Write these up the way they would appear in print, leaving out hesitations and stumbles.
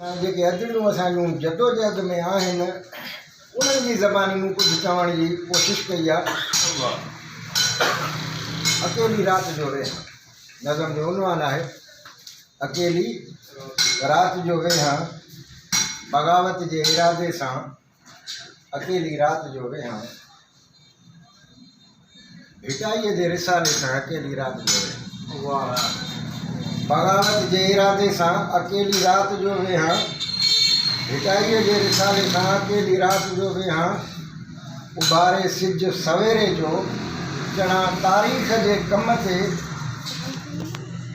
जेके अजड़ियूं असांजूं जदोजहद में आहिनि उन्हनि जी ज़बानी में कुछ चवण जी कोशिश कई आहे। अकेली रात जो वेहा नज़म जो उनवान है अकेली रात जो वेहा बग़ावत के इरादे से अकेली रात जो वेहा भिटाई के रिसाले से अकेली रात जो वेहा बग़ावत के इरादे से अकेली रात जो वेहा भिटाई के रिसाले से अकेली रात जो वेहा उभारे सिज सवेरे जो जना तारीख़ के कम से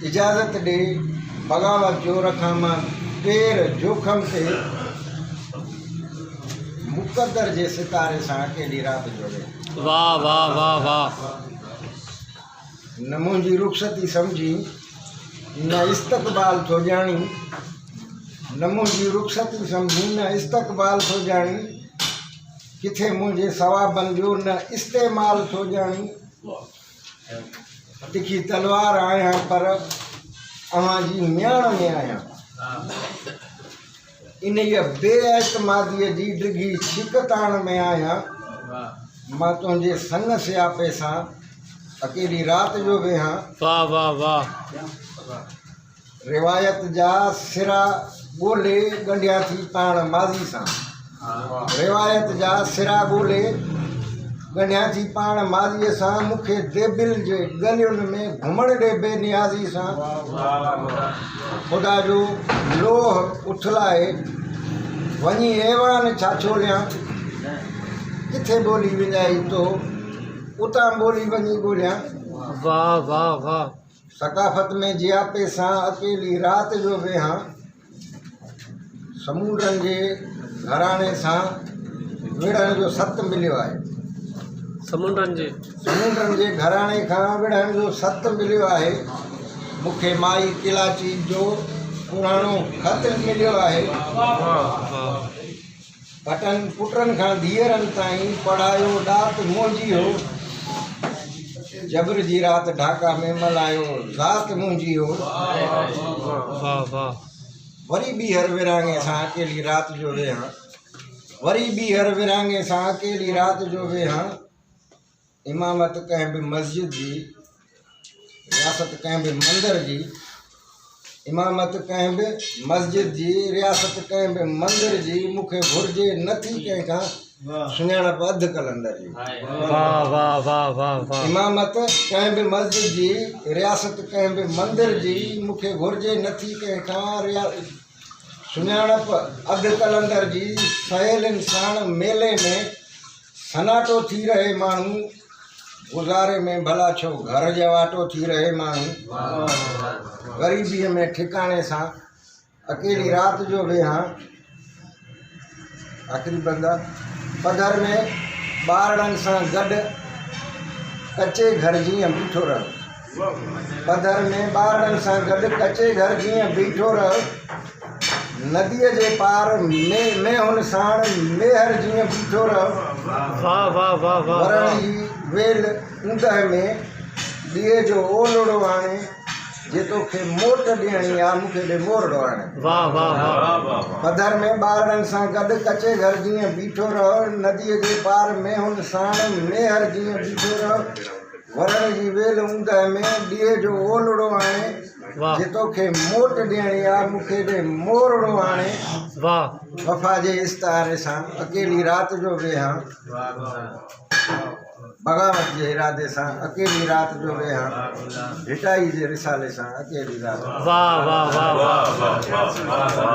इजाज़त दे बग़ावत जो रखा मां पेर जोखम से मुक़द्दर के सितारे से अकेली रात जो वेहा। वाह वाह वाह वाह। न मुझी रुखसती समझी न इस्तक़बाल थो जानी न मुझी रुखसती समझी न इस्तक़बाल थो जानी किथे मुझे सवाबन जो न इस्तेमाल थो जानी तिखी तलवार आया पर अवां जी म्याण में आया इन बेएतमादी जी डिघी छिकताण में आया मां तुझे संग सियापे सां अकेली रात जो वेहा। वाह वाह वाह। रिवायत जा सिरा ॻोल्हे गंढिया थी पाण माज़ी सां रिवायत जा सिरा ॻोल्हे गंढिया थी पाण माज़ीअ सां मूंखे देबिल जे गलियुनि में घुमण ॾे बेनियाज़ी सां ख़ुदा जो लोह उथलाए वञी ऐवान छा छोलियां किथे ॿोली विञाई तो उतां ॿोली वञी ॻोल्हियां। वाह वाह वाह। सकाफ़त में जियापे सां अकेली रात जो वेहा समुंडनि जे घराणे सां विढ़ण जो सत मिलियो आहे समुंडनि जे घराणे खां विढ़ण जो सत मिलियो आहे मूंखे माई किलाची जो पुराणो ख़त मिलियो आहे पुटनि खां धीअरनि ताईं पढ़ायो ॾात मुंहिंजी हो जबर जी रात ढाका में मल्हायो ज़ात मुंहिंजी हो वरी बि हर विरांगे सां अकेली रात जो वेहा वरी बि हर विरांगे सां अकेली रात जो वेहा इमामत कंहिं बि मस्जिद जी रियासत कंहिं बि मंदर जी इमामत कंहिं बि मस्जिद जी रियासत कंहिं बि मंदिर जी मूंखे घुरिजे नथी कंहिंखां सुञाणप अधु कलंदर जी। वाह वाह वाह वाह वाह। इमामत कंहिं बि मस्जिद जी रियासत कंहिं बि मंदिर जी मूंखे घुरिजे नथी कंहिंखां सुञाणप अधु कलंदर जी सहेलियुनि साण मेले में सनाटो थी रहे माण्हू गुज़ारे में भला छो घर जवाटो थी रहे माण्हू ग़रीबीअ में ठिकाणे सां अकेली रात जो वेहा आख़िरी बंदा पधर में ॿारनि सां गॾु कचे घर जीअं बीठो रहो पधर में ॿारनि सां गॾु कचे घर जीअं बीठो रहो नदीअ जे पार में हुन साण मेहर जीअं बीठो रहो। वाह वाह वाह वाह। वरण जी वेल ऊंदह में ॾीए जो ओलड़ो आणे जे तोखे मोट ॾियणी आहे मूंखे ॾे मोरड़ो आणे। वाह वाह वाह। पधर में ॿारनि सां गॾु कचे घर जीअं बीठो रहो नदीअ जे पार में हुन साण मेहर जीअं बीठो रहो वरण जी वेल ऊंदह में ॾीए जो ओलड़ो आणे जे तोखे मोट ॾियणी आहे मूंखे ॾे मोरड़ो आणे। वाह। वफ़ा जे इस्तारे सां अकेली रात जो वेहा बग़ावत के इरादे सां अकेली रात जो वेहा भिटाई के रिसाले सां अकेली रात। वाह वाह वाह वाह।